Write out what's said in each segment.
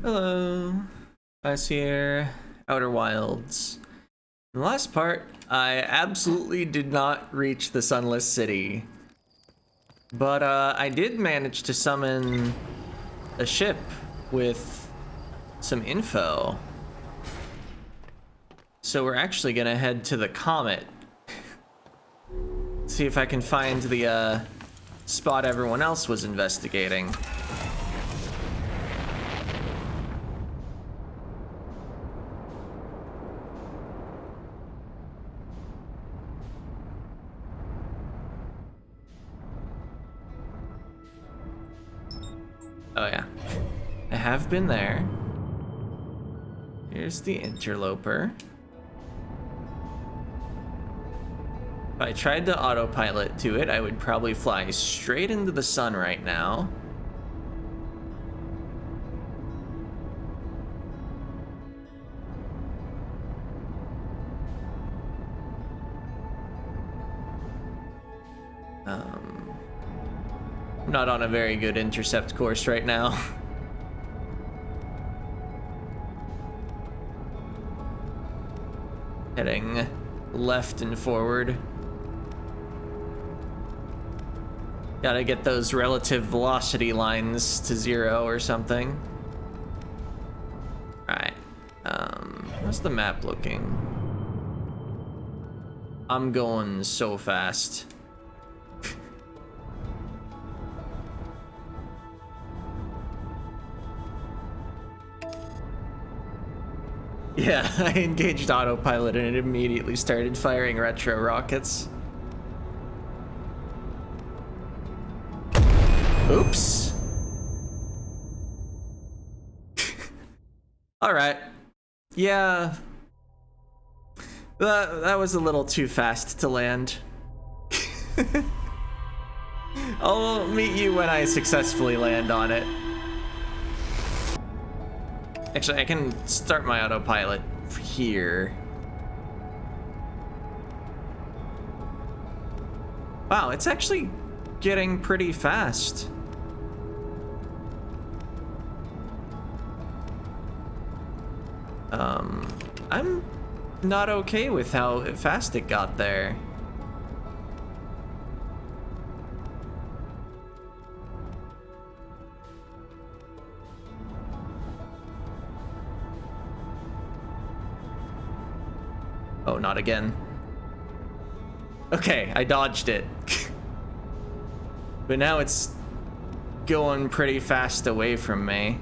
Hello, Ice here, Outer Wilds. In the last part, I absolutely did not reach the Sunless City. But I did manage to summon a ship with some info. So we're actually gonna head to the Comet. See if I can find the spot everyone else was investigating. Oh yeah, I have been there. Here's the Interloper. If I tried to autopilot to it, I would probably fly straight into the sun right now. I'm not on a very good intercept course right now. Heading left and forward. Gotta get those relative velocity lines to 0 or something. Alright. How's the map looking? I'm going so fast. Yeah, I engaged autopilot and it immediately started firing retro rockets. Oops. All right. Yeah. That was a little too fast to land. I'll meet you when I successfully land on it. Actually, I can start my autopilot here. Wow, it's actually getting pretty fast. I'm not okay with how fast it got there. Oh, not again. Okay, I dodged it. But now it's going pretty fast away from me.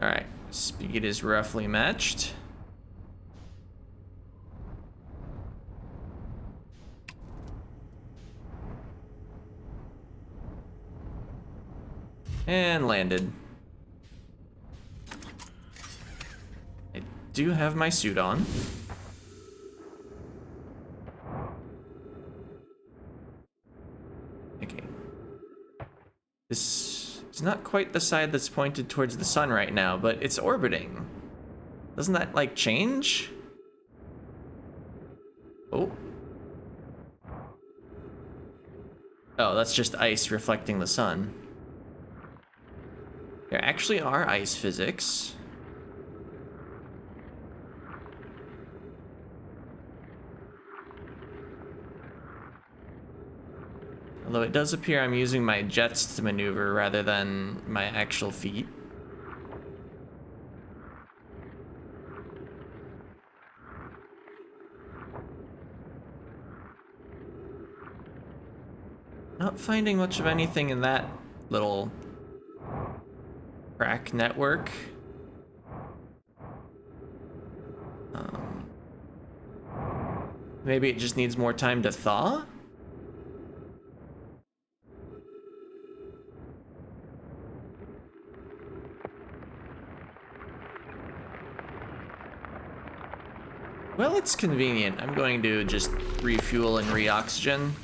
Alright, speed is roughly matched. And landed. I do have my suit on. Okay. This is not quite the side that's pointed towards the sun right now, but it's orbiting. Doesn't that, like, change? Oh. Oh, that's just ice reflecting the sun. There actually are ice physics. Although it does appear I'm using my jets to maneuver rather than my actual feet. Not finding much of anything in that little crack network. Maybe it just needs more time to thaw? Well, it's convenient. I'm going to just refuel and re-oxygen.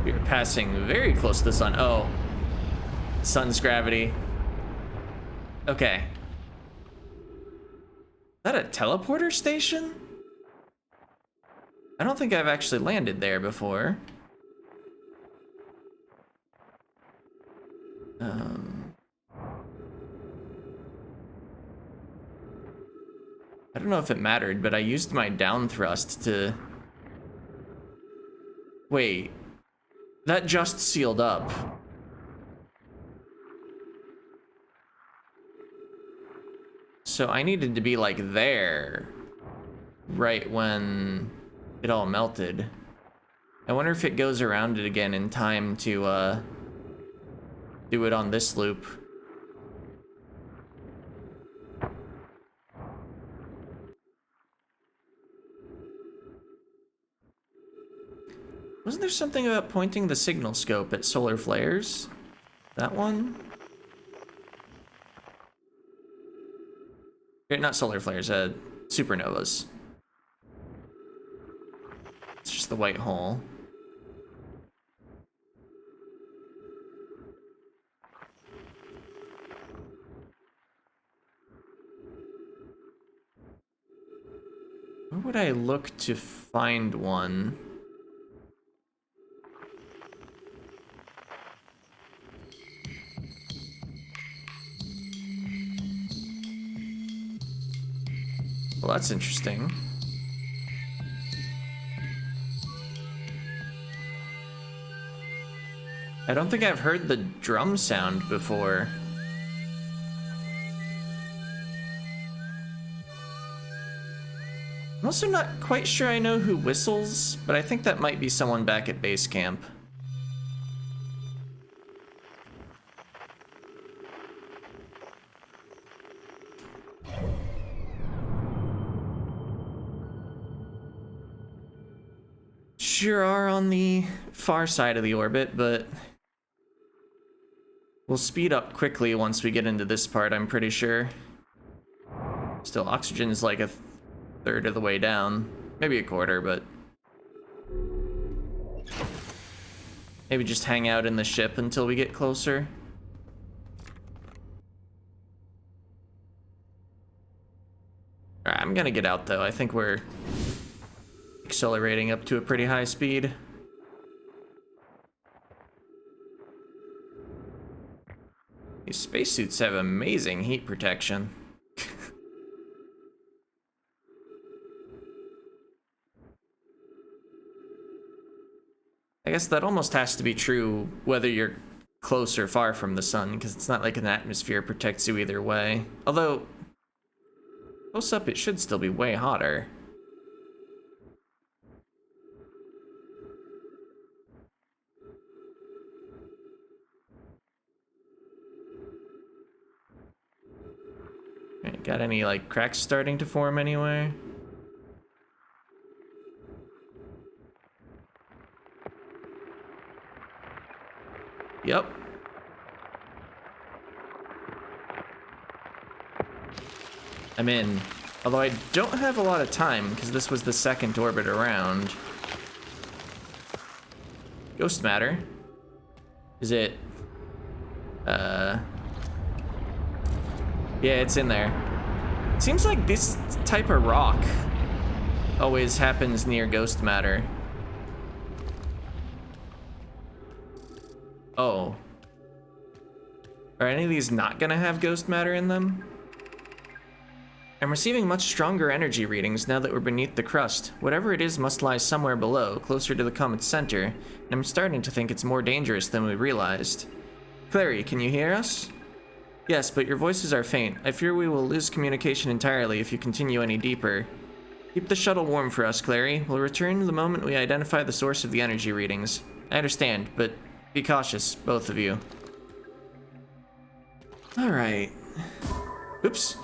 We are passing very close to the sun. Oh, sun's gravity. Okay. Is that a teleporter station? I don't think I've actually landed there before. I don't know if it mattered, but I used my down thrust to... Wait. That just sealed up. So I needed to be like there. Right when it all melted. I wonder if it goes around it again in time to do it on this loop. Wasn't there something about pointing the signal scope at solar flares? That one? Not solar flares, supernovas. It's just the white hole. Where would I look to find one? Well, that's interesting. I don't think I've heard the drum sound before. I'm also not quite sure I know who whistles, but I think that might be someone back at base camp. Sure are on the far side of the orbit, but we'll speed up quickly once we get into this part, I'm pretty sure. Still, oxygen is like a third of the way down. Maybe a quarter, but... maybe just hang out in the ship until we get closer. Alright, I'm gonna get out though. I think we're accelerating up to a pretty high speed. These spacesuits have amazing heat protection. I guess that almost has to be true whether you're close or far from the sun, because it's not like an atmosphere protects you either way. Although, close up it should still be way hotter. Alright, got any like cracks starting to form anywhere? Yep. I'm in. Although I don't have a lot of time, because this was the second orbit around. Ghost matter. Is it... yeah, it's in there. Seems like this type of rock always happens near ghost matter. Oh. Are any of these not gonna have ghost matter in them? I'm receiving much stronger energy readings now that we're beneath the crust. Whatever it is must lie somewhere below, closer to the comet's center, and I'm starting to think it's more dangerous than we realized. Clary, can you hear us? Yes, but your voices are faint. I fear we will lose communication entirely if you continue any deeper. Keep the shuttle warm for us, Clary. We'll return the moment we identify the source of the energy readings. I understand, but be cautious, both of you. Alright. Oops.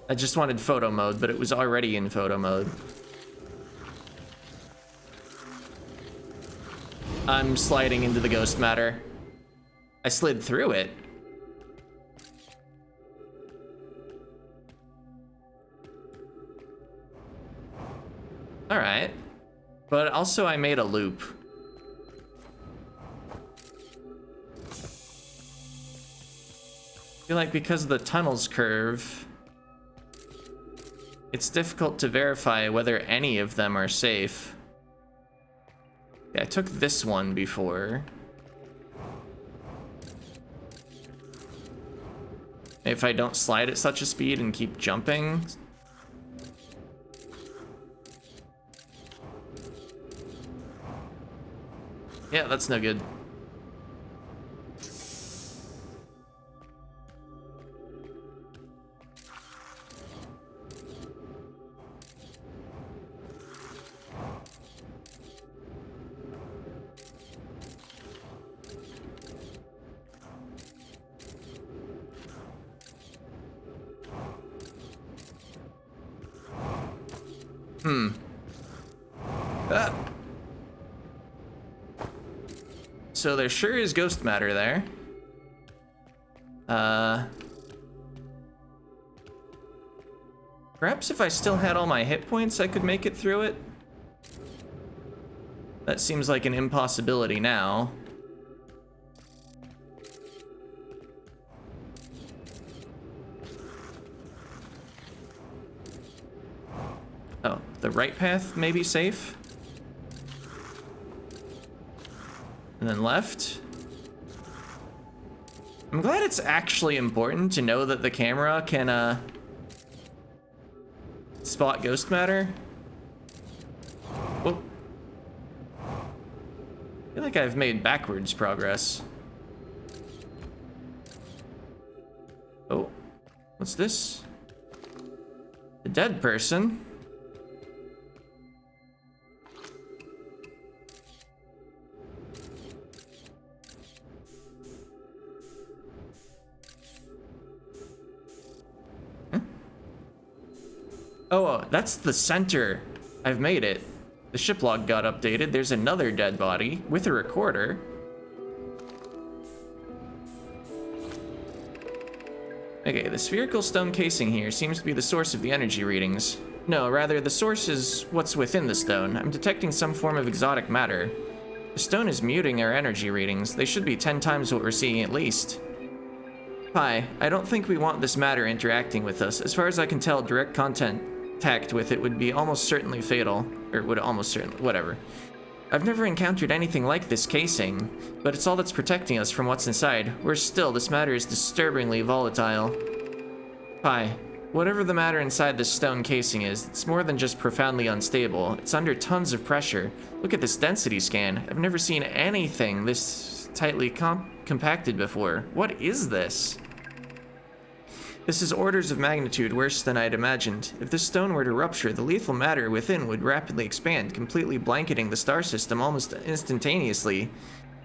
I just wanted photo mode, but it was already in photo mode. I'm sliding into the ghost matter. I slid through it. Alright. But also I made a loop. I feel like because of the tunnel's curve, it's difficult to verify whether any of them are safe. Yeah, I took this one before. If I don't slide at such a speed and keep jumping. Yeah, that's no good. Ah. So there sure is ghost matter there. Perhaps if I still had all my hit points, I could make it through it. That seems like an impossibility now. Oh, the right path may be safe. And then left. I'm glad it's actually important to know that the camera can, spot ghost matter. Whoop. I feel like I've made backwards progress. Oh, what's this? A dead person. Oh, that's the center. I've made it. The ship log got updated. There's another dead body with a recorder. Okay, the spherical stone casing here seems to be the source of the energy readings. No, rather, the source is what's within the stone. I'm detecting some form of exotic matter. The stone is muting our energy readings. They should be 10 times what we're seeing at least. Pi, I don't think we want this matter interacting with us. As far as I can tell, direct contact with it would be almost certainly fatal. Or would almost certainly, whatever. I've never encountered anything like this casing, but it's all that's protecting us from what's inside. Worse still, this matter is disturbingly volatile. Pi, whatever the matter inside this stone casing is, it's more than just profoundly unstable. It's under tons of pressure. Look at this density scan. I've never seen anything this tightly compacted before. What is this? This is orders of magnitude worse than I'd imagined. If this stone were to rupture, the lethal matter within would rapidly expand, completely blanketing the star system almost instantaneously.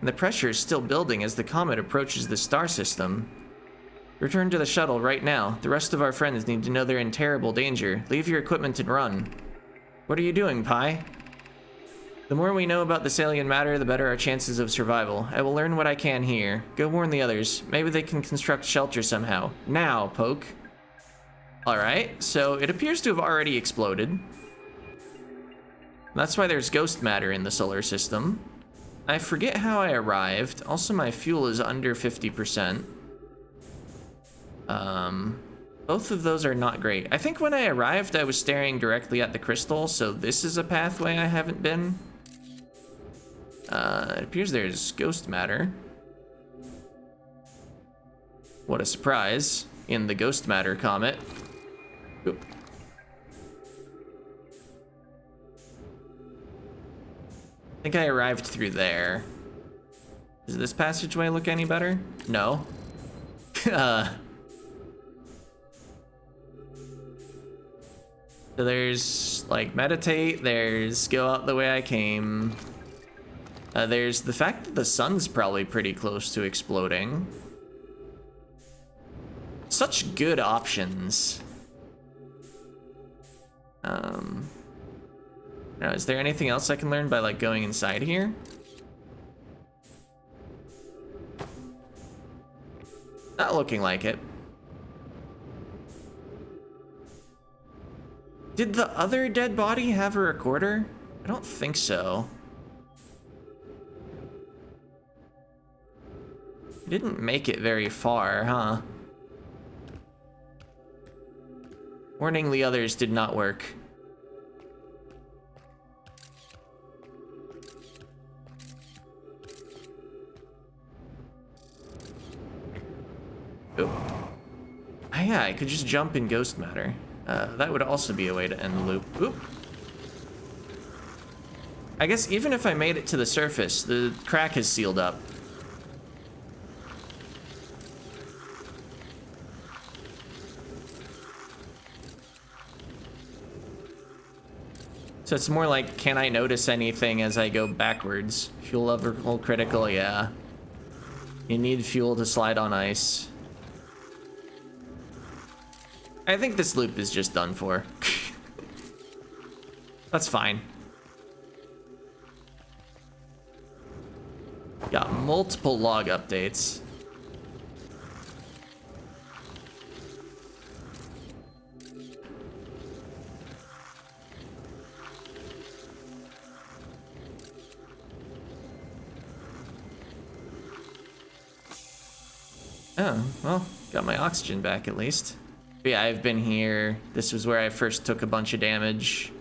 And the pressure is still building as the comet approaches the star system. Return to the shuttle right now. The rest of our friends need to know they're in terrible danger. Leave your equipment and run. What are you doing, Pi? The more we know about this alien matter, the better our chances of survival. I will learn what I can here. Go warn the others. Maybe they can construct shelter somehow. Now, Poke. Alright, so it appears to have already exploded. That's why there's ghost matter in the solar system. I forget how I arrived. Also, my fuel is under 50%. Both of those are not great. I think when I arrived, I was staring directly at the crystal, so this is a pathway I haven't been. It appears there's ghost matter. What a surprise, in the ghost matter comet. Oop. I think I arrived through there. Does this passageway look any better? No. So there's, like, meditate, there's go out the way I came. There's the fact that the sun's probably pretty close to exploding. Such good options. Now, is there anything else I can learn by, like, going inside here? Not looking like it. Did the other dead body have a recorder? I don't think so. It didn't make it very far, huh? Warning the others did not work. Oh. Yeah, I could just jump in ghost matter. That would also be a way to end the loop. Oop. I guess even if I made it to the surface, the crack is sealed up. So it's more like, can I notice anything as I go backwards? Fuel level critical, yeah. You need fuel to slide on ice. I think this loop is just done for. That's fine. Got multiple log updates. Oh, well, got my oxygen back at least. But yeah, I've been here. This was where I first took a bunch of damage.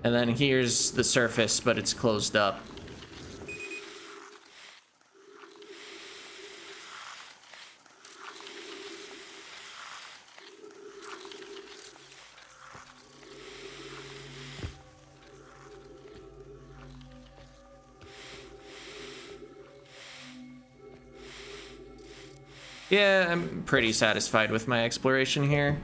And then here's the surface, but it's closed up. Yeah, I'm pretty satisfied with my exploration here.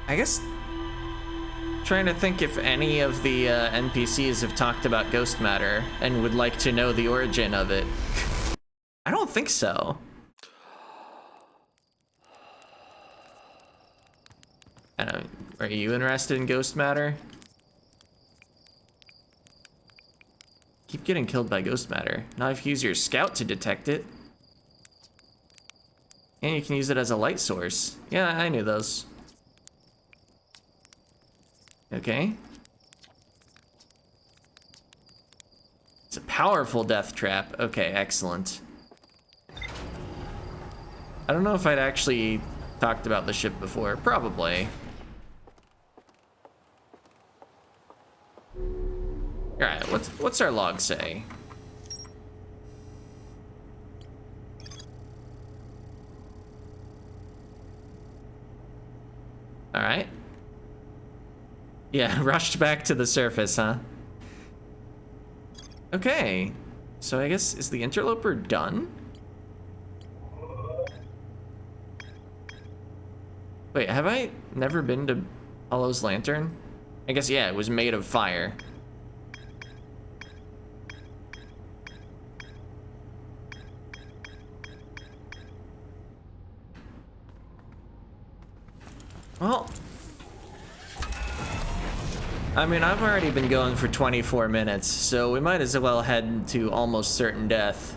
I guess trying to think if any of the NPCs have talked about ghost matter and would like to know the origin of it. I don't think so. I don't, are you interested in ghost matter? Keep getting killed by ghost matter. Now if you use your scout to detect it. And you can use it as a light source. Yeah, I knew those. Okay. It's a powerful death trap. Okay, excellent. I don't know if I'd actually talked about the ship before. Probably. Alright, what's our log say? Alright. Yeah, rushed back to the surface, huh? Okay. So I guess, is the interloper done? Wait, have I never been to Hollow's Lantern? I guess, yeah, it was made of fire. Well, I mean, I've already been going for 24 minutes, so we might as well head to almost certain death.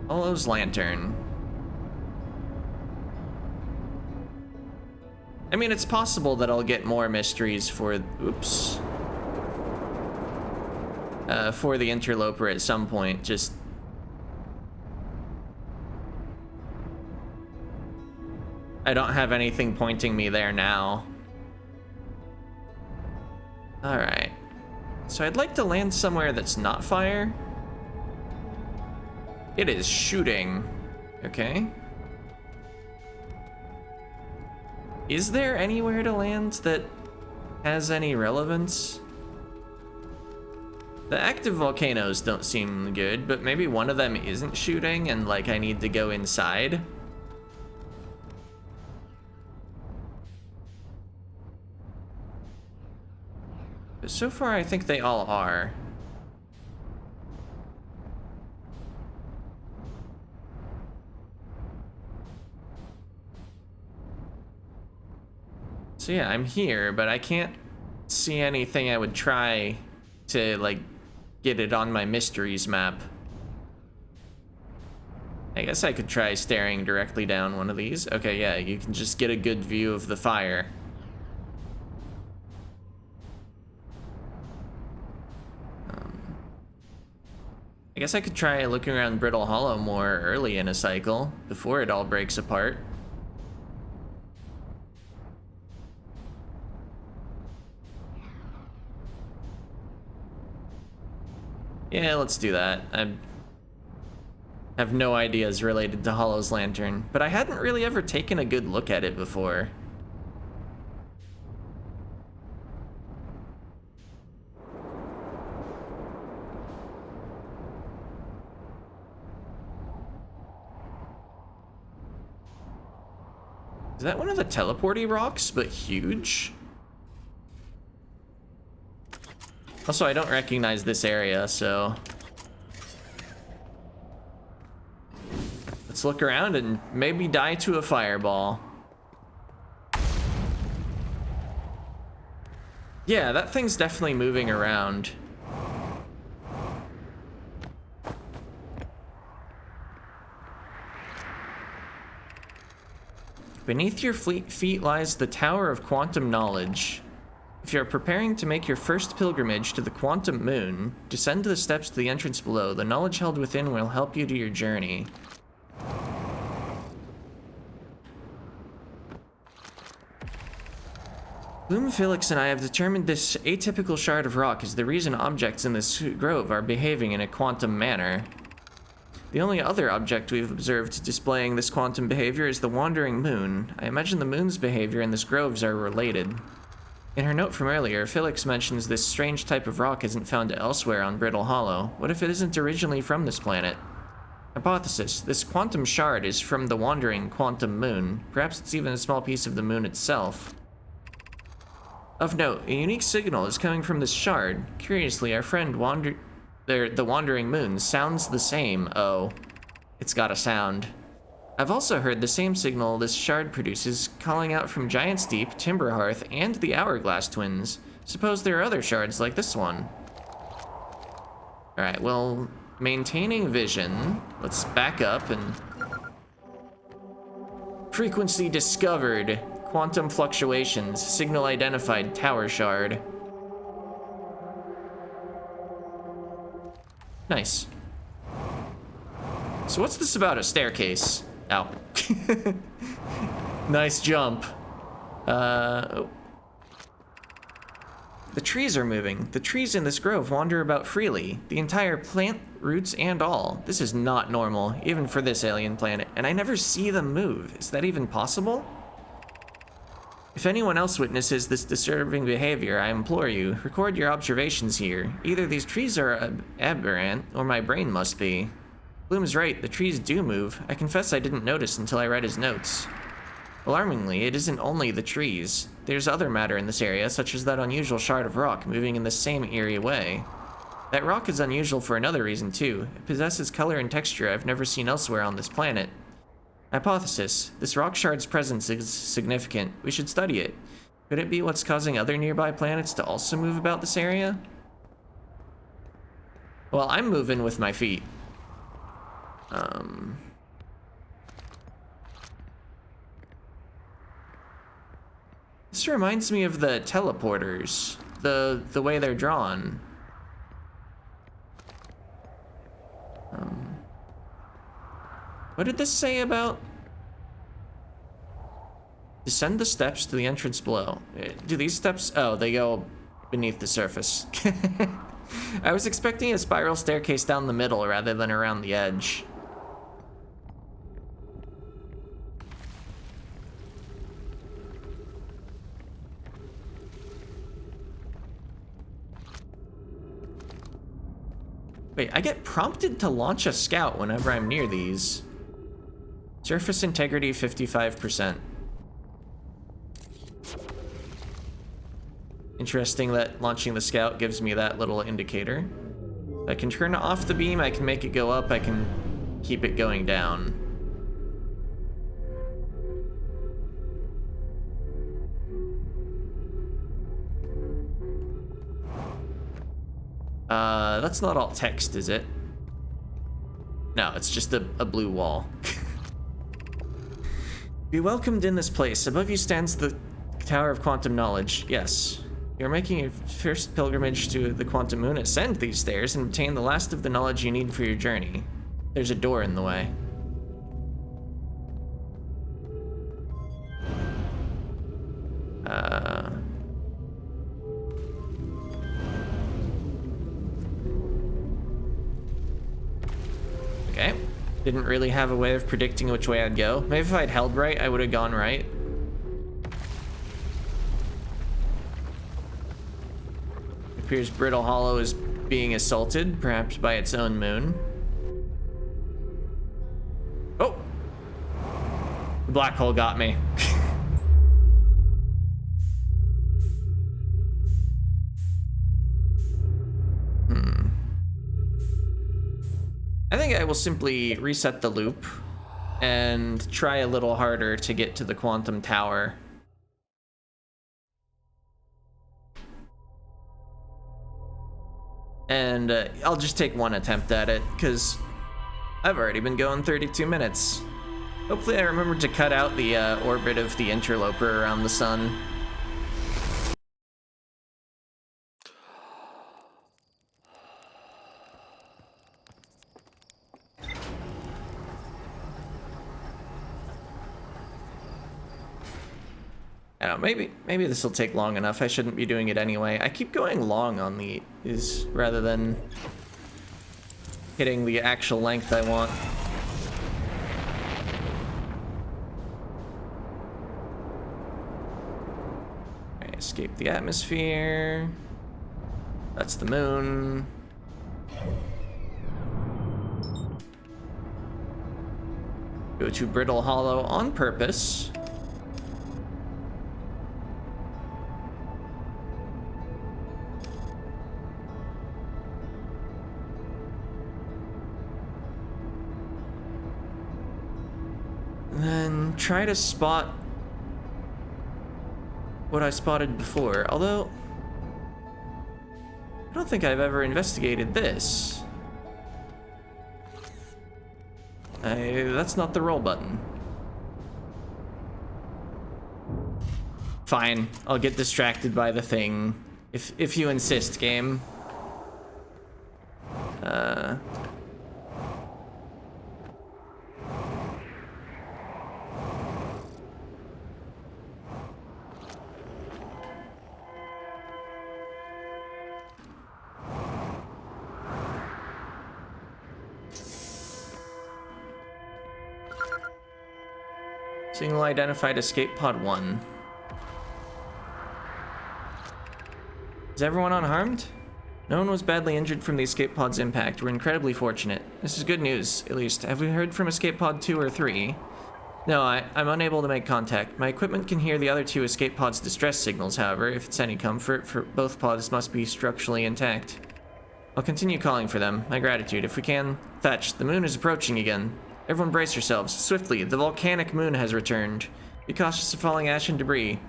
Hollow's Lantern. I mean, it's possible that I'll get more mysteries for, oops. For the interloper at some point, just... I don't have anything pointing me there now. Alright. So I'd like to land somewhere that's not fire. It is shooting. Okay. Is there anywhere to land that has any relevance? The active volcanoes don't seem good, but maybe one of them isn't shooting and like I need to go inside. But so far I think they all are. So yeah, I'm here, but I can't see anything I would try to like get it on my mysteries map. I guess I could try staring directly down one of these. Okay, yeah, you can just get a good view of the fire. I guess I could try looking around Brittle Hollow more early in a cycle, before it all breaks apart. Yeah, let's do that. I have no ideas related to Hollow's Lantern, but I hadn't really ever taken a good look at it before. Is that one of the teleporty rocks, but huge? Also, I don't recognize this area, so... let's look around and maybe die to a fireball. Yeah, that thing's definitely moving around. Beneath your feet lies the Tower of Quantum Knowledge. If you are preparing to make your first pilgrimage to the Quantum Moon, descend the steps to the entrance below. The knowledge held within will help you to your journey. Bloom, Felix, and I have determined this atypical shard of rock is the reason objects in this grove are behaving in a quantum manner. The only other object we've observed displaying this quantum behavior is the wandering moon. I imagine the moon's behavior and this groves are related. In her note from earlier, Felix mentions this strange type of rock isn't found elsewhere on Brittle Hollow. What if it isn't originally from this planet? Hypothesis: this quantum shard is from the wandering quantum moon. Perhaps it's even a small piece of the moon itself. Of note, a unique signal is coming from this shard. Curiously, our friend the wandering moon sounds the same. Oh, it's got a sound. I've also heard the same signal this shard produces calling out from Giant's Deep, Timberhearth, and the Hourglass Twins. Suppose there are other shards like this one. Alright, well, maintaining vision. Let's back up and... frequency discovered. Quantum fluctuations. Signal identified. Tower shard. Nice. So what's this about a staircase? Ow. Nice jump. Oh. The trees are moving. The trees in this grove wander about freely. The entire plant, roots and all. This is not normal, even for this alien planet, and I never see them move. Is that even possible? If anyone else witnesses this disturbing behavior, I implore you, record your observations here. Either these trees are aberrant, or my brain must be. Bloom's right, the trees do move. I confess I didn't notice until I read his notes. Alarmingly, it isn't only the trees. There's other matter in this area, such as that unusual shard of rock moving in the same eerie way. That rock is unusual for another reason too. It possesses color and texture I've never seen elsewhere on this planet. Hypothesis: this rock shard's presence is significant. We should study it. Could it be what's causing other nearby planets to also move about this area? Well, I'm moving with my feet. This reminds me of the teleporters, the way they're drawn. What did this say about? Descend the steps to the entrance below. Do these steps? Oh, they go beneath the surface. I was expecting a spiral staircase down the middle rather than around the edge. Wait, I get prompted to launch a scout whenever I'm near these. Surface integrity 55%. Interesting that launching the scout gives me that little indicator. If I can turn off the beam, I can make it go up, I can keep it going down. That's not all text, is it? No, it's just a blue wall. Be welcomed in this place. Above you stands the Tower of Quantum Knowledge. Yes. You're making your first pilgrimage to the Quantum Moon. Ascend these stairs and obtain the last of the knowledge you need for your journey. There's a door in the way. Okay. Didn't really have a way of predicting which way I'd go. Maybe if I'd held right, I would have gone right. It appears Brittle Hollow is being assaulted, perhaps by its own moon. Oh! The black hole got me. I think I will simply reset the loop and try a little harder to get to the quantum tower. And I'll just take one attempt at it, because I've already been going 32 minutes. Hopefully I remember to cut out the orbit of the Interloper around the sun. I don't know, maybe this will take long enough. I shouldn't be doing it anyway. I keep going long on these rather than hitting the actual length I want. Alright, escape the atmosphere. That's the moon. Go to Brittle Hollow on purpose. And then try to spot what I spotted before, although I don't think I've ever investigated this. That's not the roll button. Fine, I'll get distracted by the thing, if you insist, game. Signal identified escape pod 1. Is everyone unharmed? No one was badly injured from the escape pod's impact. We're incredibly fortunate. This is good news, at least. Have we heard from escape pod 2 or 3? No, I'm unable to make contact. My equipment can hear the other 2 escape pods' distress signals, however, if it's any comfort, for both pods must be structurally intact. I'll continue calling for them. My gratitude. If we can. Thatch, the moon is approaching again. Everyone brace yourselves. Swiftly, the volcanic moon has returned. Be cautious of falling ash and debris.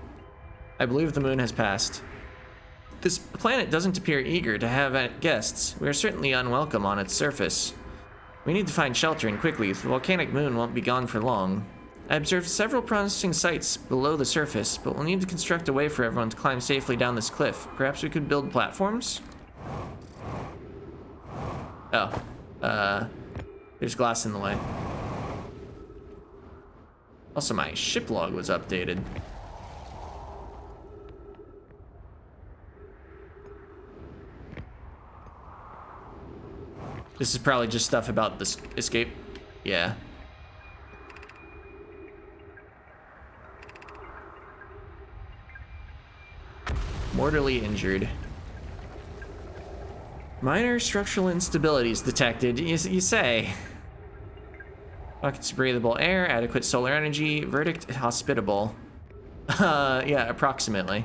I believe the moon has passed. This planet doesn't appear eager to have guests. We are certainly unwelcome on its surface. We need to find shelter, and quickly. The volcanic moon won't be gone for long. I observed several promising sites below the surface, but we'll need to construct a way for everyone to climb safely down this cliff. Perhaps we could build platforms? Oh. There's glass in the way. Also, my ship log was updated. This is probably just stuff about this escape. Yeah. Mortally injured. Minor structural instabilities detected, you say. Pockets of breathable air, adequate solar energy, verdict hospitable. Yeah, approximately.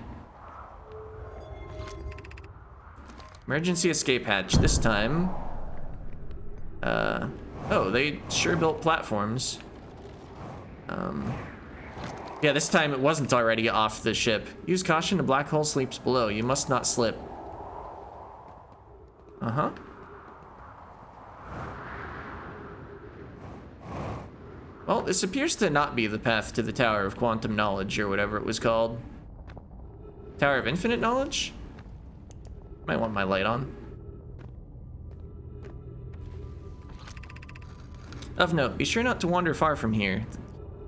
Emergency escape hatch. This time, oh, they sure built platforms. Yeah, this time it wasn't already off the ship. Use caution, a black hole sleeps below. You must not slip. Uh-huh. Well, this appears to not be the path to the Tower of Quantum Knowledge, or whatever it was called. Tower of Infinite Knowledge? Might want my light on. Of note, be sure not to wander far from here.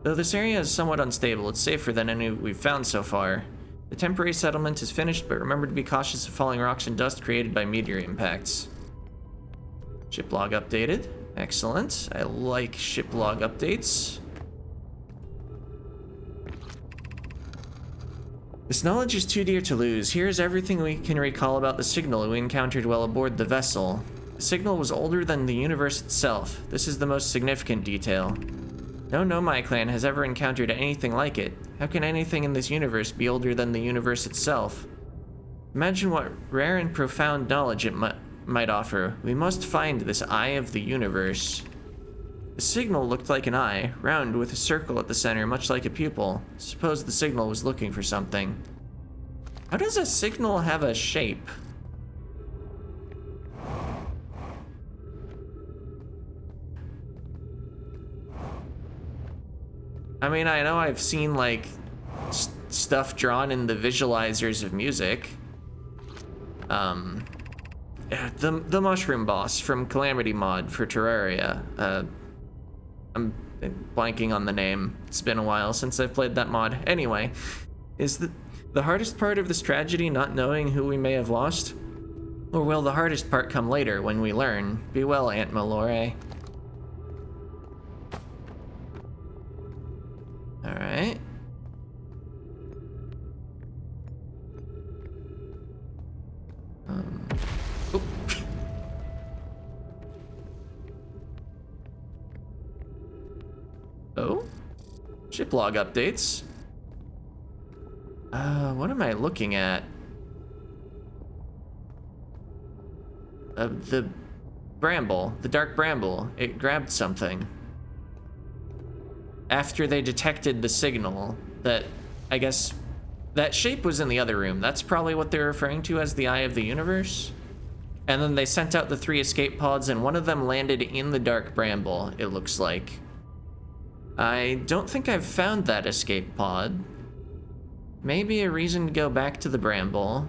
Though this area is somewhat unstable, it's safer than any we've found so far. The temporary settlement is finished, but remember to be cautious of falling rocks and dust created by meteor impacts. Ship log updated. Excellent. I like ship log updates. This knowledge is too dear to lose. Here is everything we can recall about the signal we encountered while aboard the vessel. The signal was older than the universe itself. This is the most significant detail. No Nomai clan has ever encountered anything like it. How can anything in this universe be older than the universe itself? Imagine what rare and profound knowledge it might offer. We must find this eye of the universe. The signal looked like an eye, round with a circle at the center, much like a pupil. Suppose the signal was looking for something. How does a signal have a shape? I mean, I know I've seen, like, stuff drawn in the visualizers of music. The mushroom boss from Calamity Mod for Terraria. I'm blanking on the name. It's been a while since I've played that mod. Anyway, is the hardest part of this tragedy not knowing who we may have lost? Or will the hardest part come later when we learn? Be well, Aunt Malore. Alright. Oop. Oh? Ship log updates. What am I looking at? The bramble, the dark bramble. It grabbed something. After they detected the signal that, I guess, that shape was in the other room. That's probably what they're referring to as the Eye of the Universe. And then they sent out the 3 escape pods, and one of them landed in the dark bramble, it looks like. I don't think I've found that escape pod. Maybe a reason to go back to the bramble.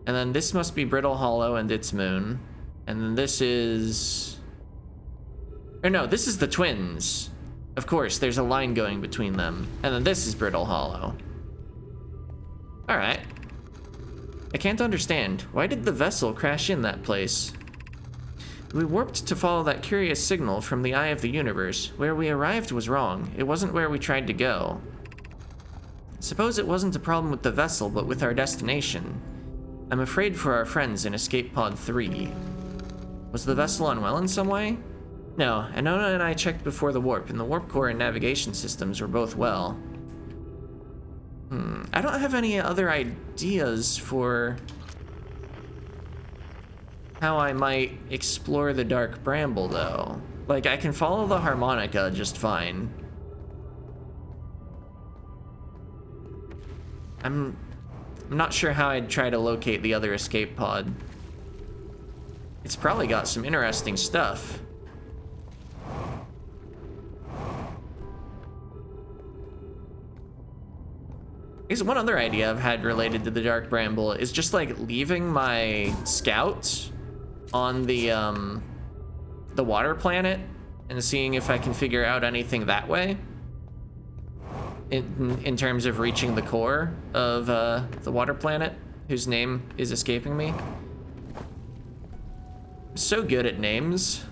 And then this must be Brittle Hollow and its moon. And then this is... Or no, this is the twins. Of course, there's a line going between them. And then this is Brittle Hollow. Alright. I can't understand. Why did the vessel crash in that place? We warped to follow that curious signal from the Eye of the Universe. Where we arrived was wrong. It wasn't where we tried to go. Suppose it wasn't a problem with the vessel, but with our destination. I'm afraid for our friends in Escape Pod 3. Was the vessel unwell in some way? No, Anona and I checked before the warp, and the warp core and navigation systems were both well. I don't have any other ideas for how I might explore the dark bramble, though. Like, I can follow the harmonica just fine. I'm not sure how I'd try to locate the other escape pod. It's probably got some interesting stuff. Here's one other idea I've had related to the Dark Bramble is just like leaving my scout on the water planet and seeing if I can figure out anything that way. In terms of reaching the core of the water planet, whose name is escaping me. I'm so good at names.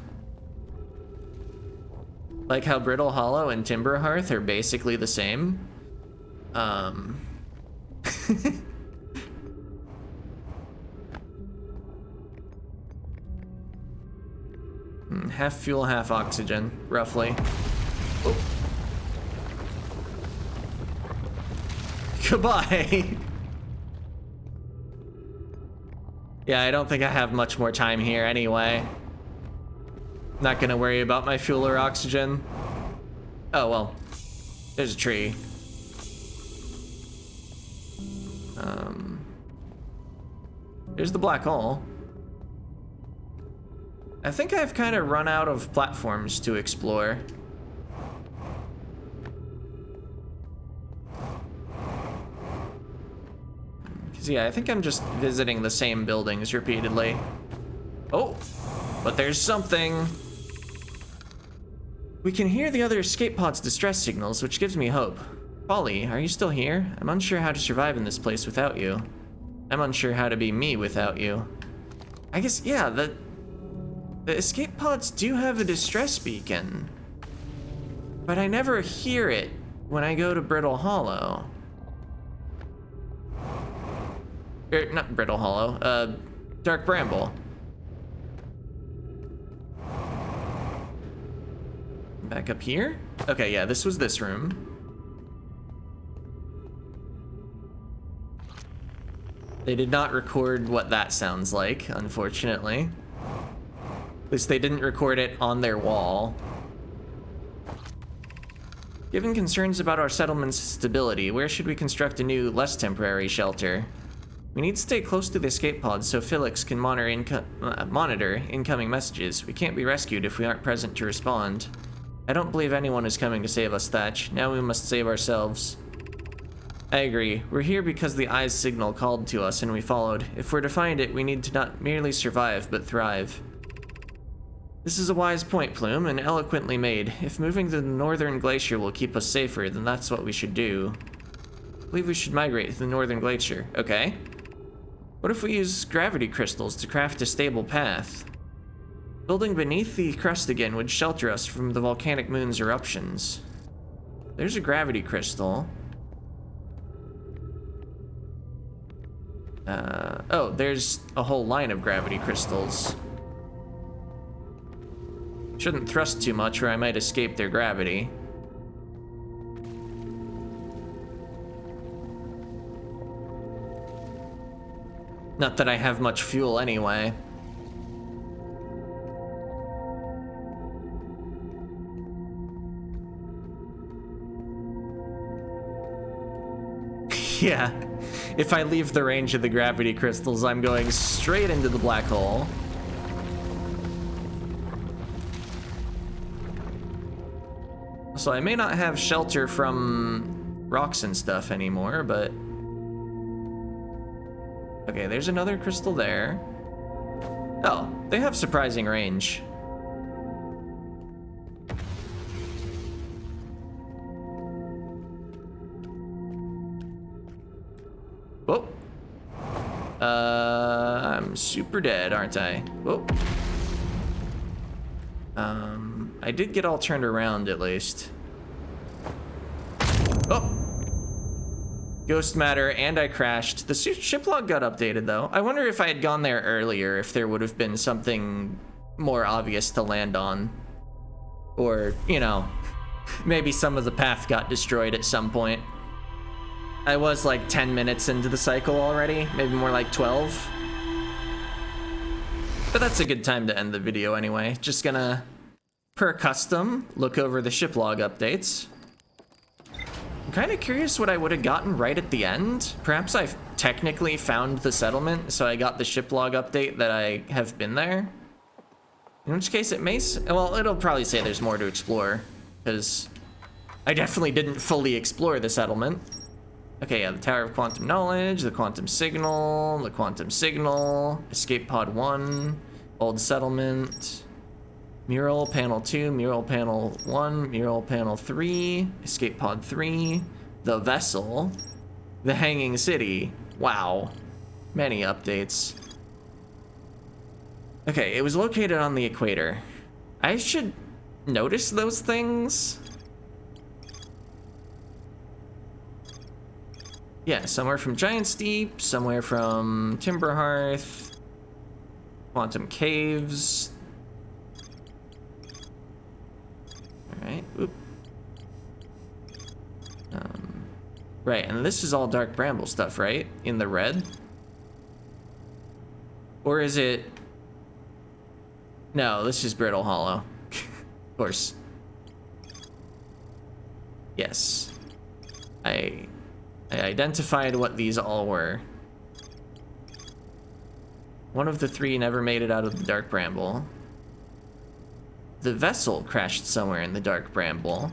Like how Brittle Hollow and Timberhearth are basically the same. half fuel, half oxygen, roughly. Oh. Goodbye. Yeah, I don't think I have much more time here anyway. Not gonna worry about my fuel or oxygen. Oh, well. There's a tree. Here's the black hole. I think I've kind of run out of platforms to explore. Because, yeah, I think I'm just visiting the same buildings repeatedly. Oh, but there's something. We can hear the other escape pod's distress signals, which gives me hope. Polly, are you still here? I'm unsure how to survive in this place without you. I'm unsure how to be me without you. I guess, yeah, the escape pods do have a distress beacon, but I never hear it when I go to Brittle Hollow. Not Brittle Hollow, Dark Bramble. Back up here? Okay, yeah, this was this room. They did not record what that sounds like, unfortunately. At least they didn't record it on their wall. Given concerns about our settlement's stability, where should we construct a new, less temporary shelter? We need to stay close to the escape pods so Felix can monitor incoming messages. We can't be rescued if we aren't present to respond. I don't believe anyone is coming to save us, Thatch. Now we must save ourselves. I agree. We're here because the Eye's signal called to us and we followed. If we're to find it, we need to not merely survive, but thrive. This is a wise point, Plume, and eloquently made. If moving to the northern glacier will keep us safer, then that's what we should do. I believe we should migrate to the northern glacier. Okay. What if we use gravity crystals to craft a stable path? Building beneath the crust again would shelter us from the volcanic moon's eruptions. There's a gravity crystal. Oh, there's a whole line of gravity crystals. Shouldn't thrust too much or I might escape their gravity. Not that I have much fuel anyway. Yeah, if I leave the range of the gravity crystals, I'm going straight into the black hole. So I may not have shelter from rocks and stuff anymore, but... Okay, there's another crystal there. Oh, they have surprising range. Whoa. I'm super dead, aren't I? Whoa. I did get all turned around at least. Oh! Ghost matter, and I crashed. The ship log got updated though. I wonder if I had gone there earlier, if there would have been something more obvious to land on. Or, you know, maybe some of the path got destroyed at some point. I was like 10 minutes into the cycle already, maybe more like 12. But that's a good time to end the video anyway. Just gonna, per custom, look over the ship log updates. I'm kind of curious what I would have gotten right at the end. Perhaps I've technically found the settlement, so I got the ship log update that I have been there. In which case it may, well, it'll probably say there's more to explore, because I definitely didn't fully explore the settlement. Okay, yeah, the Tower of Quantum Knowledge, the Quantum Signal, Escape Pod 1, Old Settlement, Mural Panel 2, Mural Panel 1, Mural Panel 3, Escape Pod 3, the Vessel, the Hanging City. Wow, many updates. Okay, it was located on the equator. I should notice those things. Yeah, somewhere from Giant Steep, somewhere from Timberhearth, Quantum Caves. Right, and this is all dark bramble stuff, right? In the red? Or is it... No, this is Brittle Hollow. Of course. Yes. I identified what these all were. One of the three never made it out of the dark bramble. The vessel crashed somewhere in the dark bramble.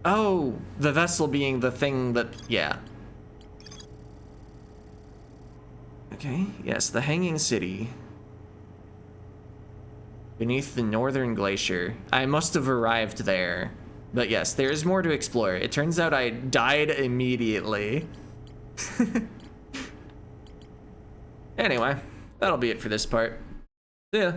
Oh, the vessel being the thing that... Yeah. Okay, yes, the Hanging City. Beneath the northern glacier. I must have arrived there. But yes, there is more to explore. It turns out I died immediately. Anyway, that'll be it for this part. See ya.